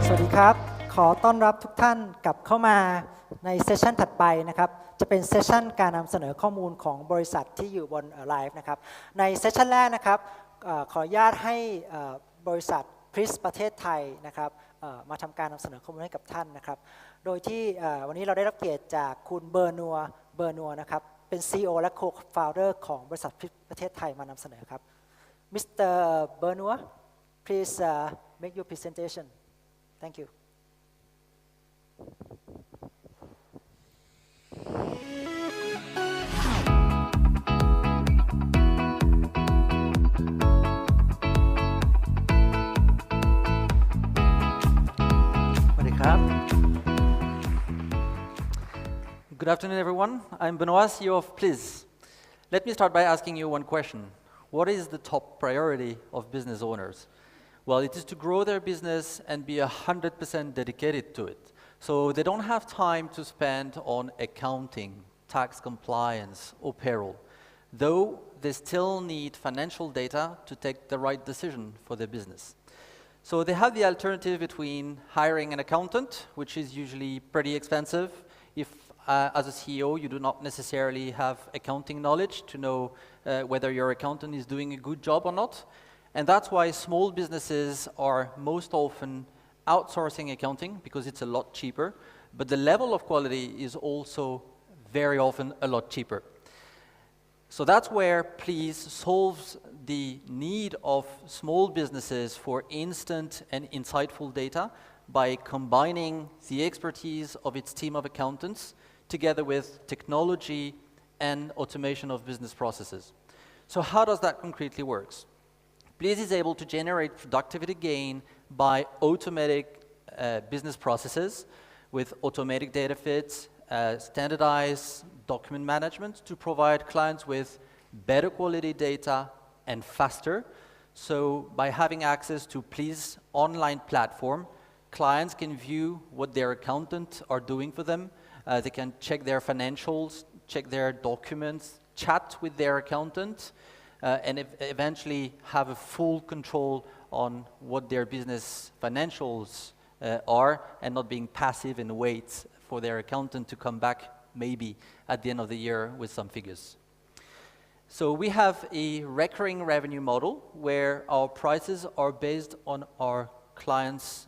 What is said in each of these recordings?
สวัสดีครับขอต้อนรับทุกท่านกลับเข้ามาในเซสชันถัดไปนะครับจะเป็นเซสชันการนำเสนอข้อมูลของบริษัทที่อยู่บนไลฟ์นะครับในเซสชันแรกนะครับขออนุญาตให้บริษัท Plizz ประเทศไทยนะครับมาทำการนำเสนอข้อมูลให้กับท่านนะครับโดยที่วันนี้เราได้รับเกียรติจากคุณเบอร์นัวนะครับเป็น CEO และ Co-founder ของบริษัท Plizz ประเทศไทยมานำเสนอครับ Mr. Benoit please make your presentation Thank you. Good afternoon, everyone. I'm Benoit, CEO of Plizz. Let me start by asking you one question. What is the top priority of business owners? Well, it is to grow their business and be 100% dedicated to it. So they don't have time to spend on accounting, tax compliance, or payroll, though they still need financial data to take the right decision for their business. So they have the alternative between hiring an accountant, which is usually pretty expensive. If as a CEO, you do not necessarily have accounting knowledge to know whether your accountant is doing a good job or not. And that's why small businesses are most often outsourcing accounting because it's a lot cheaper, but the level of quality is also very often a lot cheaper. So that's where Plizz solves the need of small businesses for instant and insightful data by combining the expertise of its team of accountants together with technology and automation of business processes. So how does that concretely work? Plizz is able to generate productivity gain by automatic business processes with automatic data feeds, standardized document management to provide clients with better quality data and faster. So by having access to Plizz online platform, clients can view what their accountant are doing for them. They can check their financials, check their documents, chat with their accountant, and eventually have a full control on what their business financials are and not being passive and wait for their accountant to come back maybe at the end of the year with some figures. So we have a recurring revenue model where our prices are based on our clients'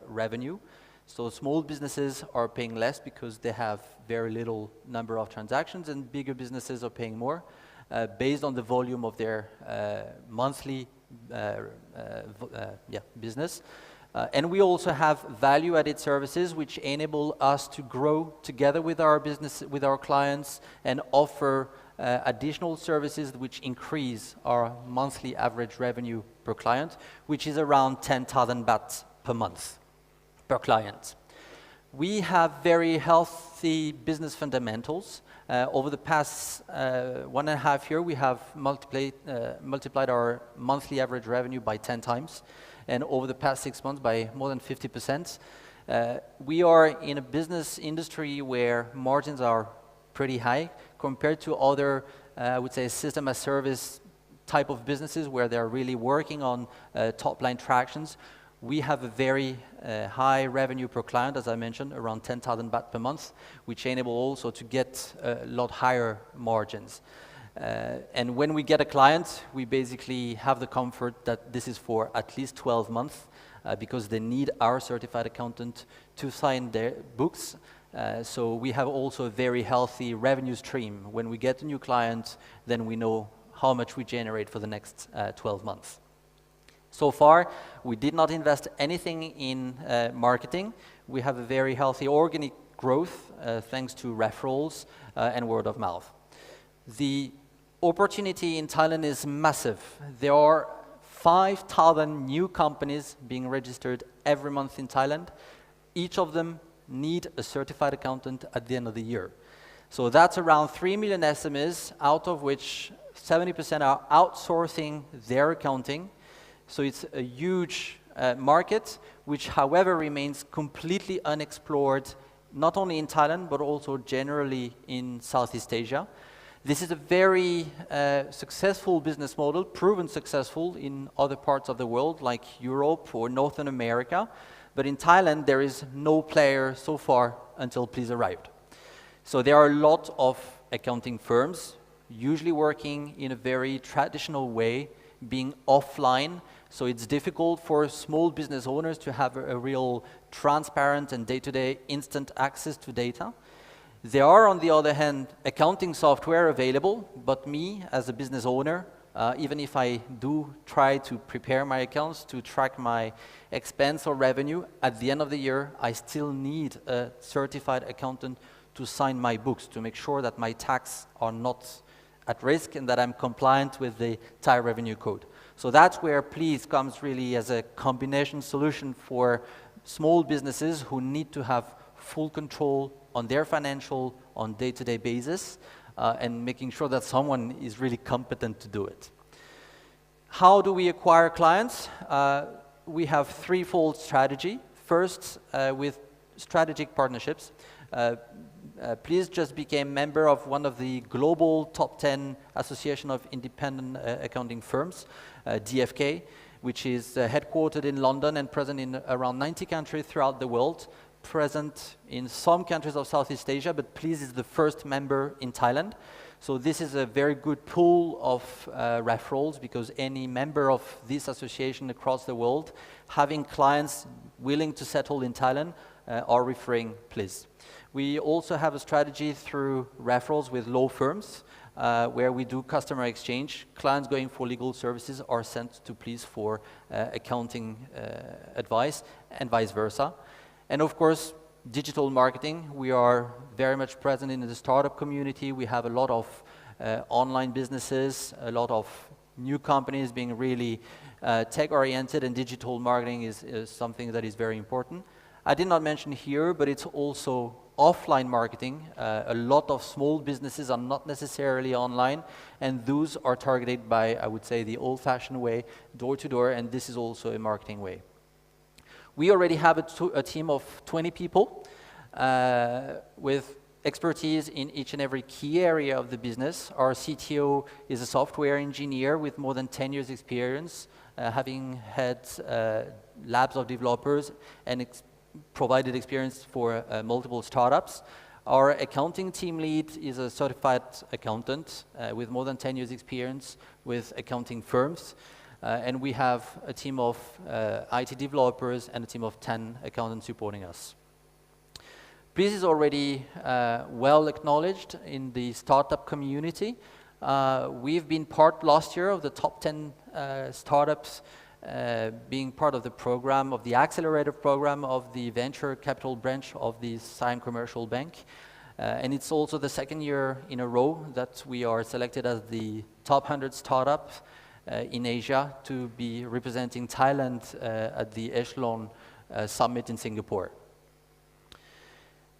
revenue. So small businesses are paying less because they have very little number of transactions, and bigger businesses are paying more. Based on the volume of their monthly business. And we also have value-added services which enable us to grow together with our business, with our clients, and offer additional services which increase our monthly average revenue per client, which is around 10,000 baht per month per client. We have very healthy business fundamentals. Over the past 1.5 years, we have multiplied our monthly average revenue by 10 times, and over the past 6 months by more than 50%. We are in a business industry where margins are pretty high compared to other, I would say, system as service type of businesses where they're really working on top-line tractions. We have a very high revenue per client, as I mentioned, around 10,000 baht per month, which enable also to get a lot higher margins. And when we get a client, we basically have the comfort that this is for at least 12 months because they need our certified accountant to sign their books. So we have also a very healthy revenue stream. When we get a new client, then we know how much we generate for the next 12 months. So far, we did not invest anything in marketing. We have a very healthy organic growth thanks to referrals and word of mouth. The opportunity in Thailand is massive. There are 5,000 new companies being registered every month in Thailand. Each of them need a certified accountant at the end of the year. So that's around 3 million SMEs, out of which 70% are outsourcing their accounting. So it's a huge market, which, however, remains completely unexplored, not only in Thailand, but also generally in Southeast Asia. This is a very successful business model, proven successful in other parts of the world like Europe or Northern America. But in Thailand, there is no player so far until Plizz arrived. So there are a lot of accounting firms, usually working in a very traditional way, being offline. So it's difficult for small business owners to have a real transparent and day-to-day instant access to data. There are, on the other hand, accounting software available, but me, as a business owner, even if I do try to prepare my accounts to track my expense or revenue, at the end of the year, I still need a certified accountant to sign my books to make sure that my tax are not at risk and that I'm compliant with the Thai revenue code. So that's where Plizz comes really as a combination solution for small businesses who need to have full control on their financial on day-to-day basis and making sure that someone is really competent to do it. How do we acquire clients? We have threefold strategy. First, with strategic partnerships. Plizz just became member of one of the global top 10 Association of Independent Accounting Firms, DFK, which is headquartered in London and present in around 90 countries throughout the world, present in some countries of Southeast Asia, but Plizz is the first member in Thailand. So this is a very good pool of referrals because any member of this association across the world having clients willing to settle in Thailand are referring Plizz. We also have a strategy through referrals with law firms where we do customer exchange. Clients going for legal services are sent to Plizz for accounting advice and vice versa. And of course, digital marketing. We are very much present in the startup community. We have a lot of online businesses, a lot of new companies being really tech-oriented, and digital marketing is something that is very important. I did not mention here, but it's also offline marketing. A lot of small businesses are not necessarily online, and those are targeted by, I would say, the old-fashioned way, door-to-door, and this is also a marketing way. We already have a team of 20 people with expertise in each and every key area of the business. Our CTO is a software engineer with more than 10 years experience, having had labs of developers and provided experience for multiple startups. Our accounting team lead is a certified accountant with more than 10 years experience with accounting firms. And we have a team of IT developers and a team of 10 accountants supporting us. Plizz is already well acknowledged in the startup community. We've been part last year of the top 10 startups being part of the program, of the accelerator program of the venture capital branch of the Siam Commercial Bank. And it's also the second year in a row that we are selected as the top 100 startups in Asia to be representing Thailand at the Echelon Summit in Singapore.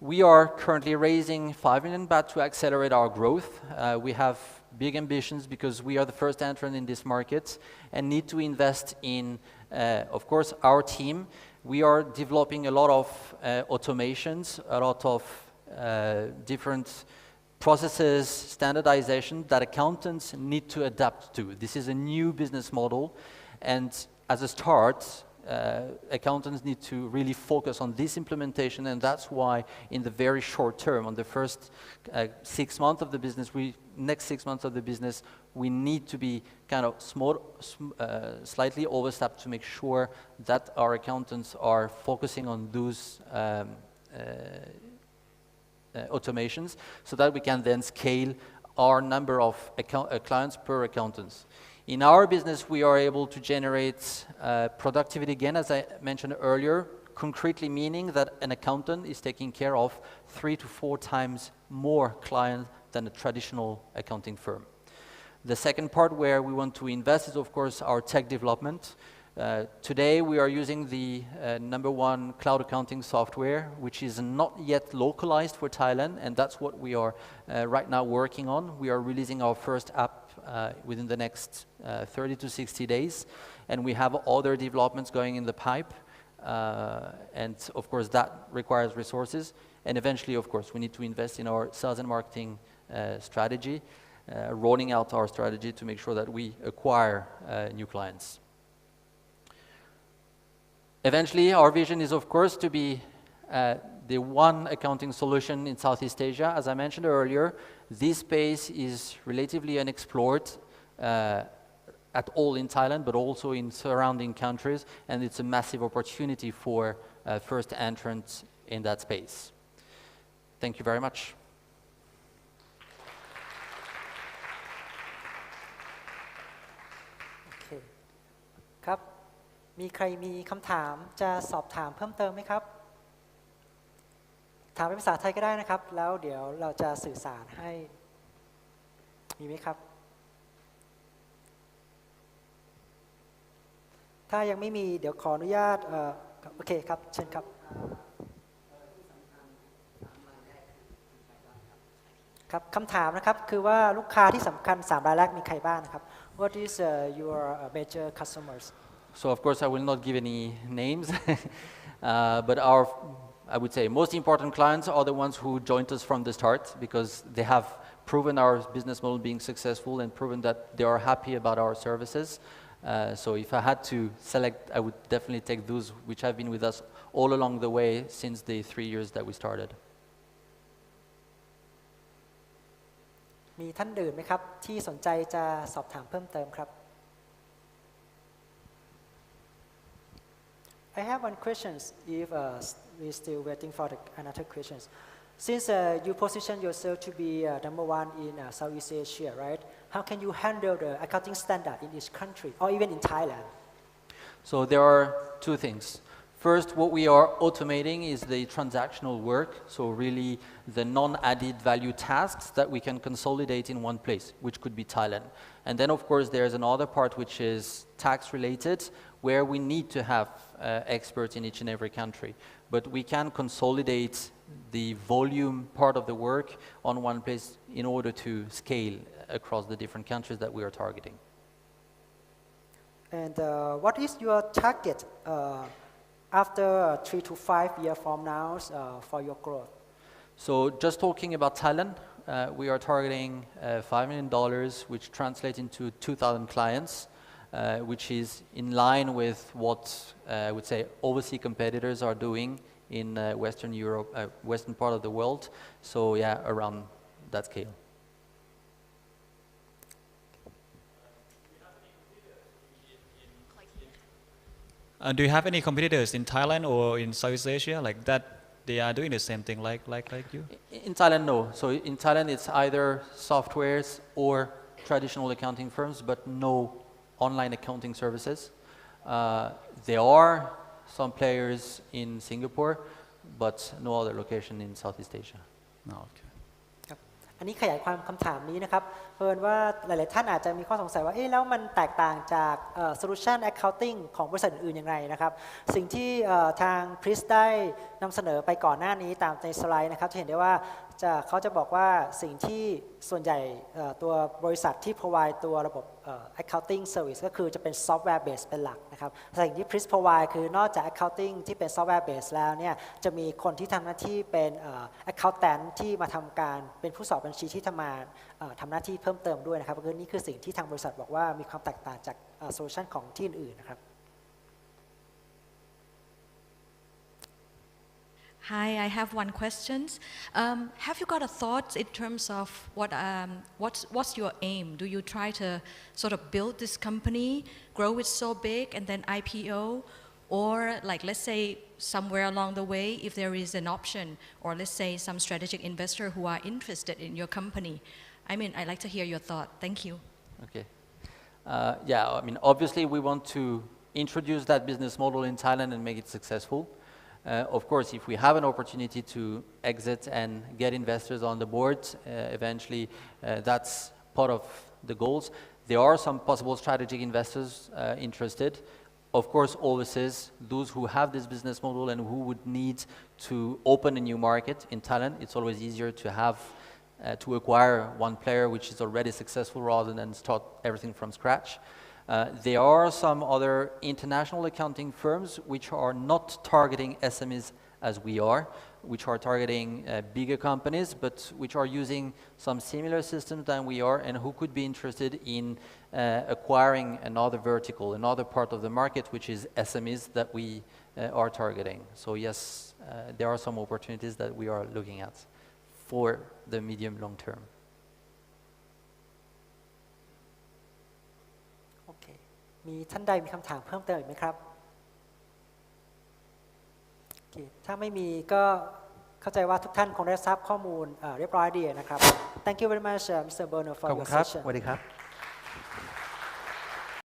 We are currently raising 5 million baht to accelerate our growth. We have big ambitions because we are the first entrant in this market and need to invest in, of course, our team. We are developing a lot of automations, a lot of different processes, standardization that accountants need to adapt to. This is a new business model, and as a start, accountants need to really focus on this implementation, and that's why in the very short term, on the first 6 months of the business, next 6 months of the business, we need to be kind of slightly overstaffed to make sure that our accountants are focusing on those automations so that we can then scale our number of clients per accountants. In our business, we are able to generate productivity again, as I mentioned earlier, concretely meaning that an accountant is taking care of 3 to 4 times more clients than a traditional accounting firm. The second part where we want to invest is, of course, our tech development. Today, we are using the #1 cloud accounting software, which is not yet localized for Thailand, and that's what we are right now working on. We are releasing our first app within the next 30 to 60 days, and we have other developments going in the pipe, and of course that requires resources, and eventually, of course, we need to invest in our sales and marketing strategy. rolling out our strategy to make sure that we acquire new clients. Eventually, our vision is, of course, to be the one accounting solution in Southeast Asia. As I mentioned earlier, this space is relatively unexplored at all in Thailand, but also in surrounding countries, and it's a massive opportunity for first entrants in that space. Thank you very much. โอเคครับ มีใครมีคำถามจะสอบถามเพิ่มเติมไหมครับ ถามเป็นภาษาไทยก็ได้นะครับ แล้วเดี๋ยวเราจะสื่อสารให้ มีไหมครับ ถ้ายังไม่มีเดี๋ยวขออนุญาตโอเคครับเชิญครับครับคำถามนะครับคือว่าลูกค้าที่สำคัญ3รายแรกมีใครบ้างนะครับ What is your major customers So of course I will not give any names, but our, I would say, most important clients are the ones who joined us from the start because they have proven our business model being successful and proven that they are happy about our services. So if I had to select, I would definitely take those which have been with us all along the way since the 3 years that we started. มีท่านอื่นไหมครับที่สนใจจะสอบถามเพิ่มเติมครับ I have one question if we're still waiting for another questions. Since you position yourself to be number one in Southeast Asia, right? How can you handle the accounting standard in each country or even in Thailand? So there are two things. First, what we are automating is the transactional work, so really the non-added value tasks that we can consolidate in one place, which could be Thailand. And then, of course, there's another part which is tax-related, where we need to have experts in each and every country. But we can consolidate the volume part of the work on one place in order to scale across the different countries that we are targeting. And what is your target after 3 to 5 years from now for your growth? So just talking about Thailand, we are targeting $5 million, which translates into 2,000 clients, which is in line with what I would say overseas competitors are doing in Western Europe, Western part of the world. So yeah, around that scale. Do you have any competitors in Thailand or in Southeast Asia like that? They are doing the same thing like you? In Thailand, no. So in Thailand, it's either softwares or traditional accounting firms, but no online accounting services. There are some players in Singapore, but no other location in Southeast Asia. No, okay. อันนี้ขยายความคำถามนี้นะครับเพิ่นว่าหลายๆท่านอาจจะมีข้อสงสัยว่าแล้วมันแตกต่างจากsolution accounting ของบริษัทอื่นๆอย่างไรนะครับสิ่งที่ทาง Plizz ได้นำเสนอไปก่อนหน้านี้ตามในสไลด์นะครับจะเห็นได้ว่าเขาจะบอกว่าสิ่งที่ส่วนใหญ่ตัวบริษัทที่ provide ตัวระบบ accounting service ก็คือจะเป็น software base เป็นหลักนะครับสิ่งที่ Plizz provide คือนอกจาก accounting ที่เป็น software base แล้วเนี่ยจะมีคนที่ทำหน้าที่เป็น accountant ที่มาทำการเป็นผู้สอบบัญชีที่ทำหน้าที่เพิ่มเติมด้วยนะครับก็คือนี่คือสิ่งที่ทางบริษัทบอกว่ามีความแตกต่างจาก solution ของที่อื่นๆนะครับ Hi, I have one question. Have you got a thought in terms of what's your aim? Do you try to sort of build this company, grow it so big, and then IPO, or like let's say somewhere along the way, if there is an option, or let's say some strategic investor who are interested in your company? I mean, I'd like to hear your thought. Thank you. Okay. Yeah, I mean, obviously we want to introduce that business model in Thailand and make it successful. Of course, if we have an opportunity to exit and get investors on the board, eventually that's part of the goals. There are some possible strategic investors interested. Of course, overseas, those who have this business model and who would need to open a new market in Thailand, it's always easier to have to acquire one player which is already successful rather than start everything from scratch. There are some other international accounting firms which are not targeting SMEs as we are. which are targeting bigger companies, but which are using some similar systems than we are, and who could be interested in acquiring another vertical, another part of the market, which is SMEs that we are targeting. So yes, there are some opportunities that we are looking at for the medium long term. โอเคมีท่านใดมีคำถามเพิ่มเติมอีกไหมครับโอเคถ้าไม่มีก็เข้าใจว่าทุกท่านคงได้ทราบข้อมูลเรียบร้อยดีนะครับ Thank you very much Mr. Benoit for ขอบคุ your ณครับ session สวัสดีครับ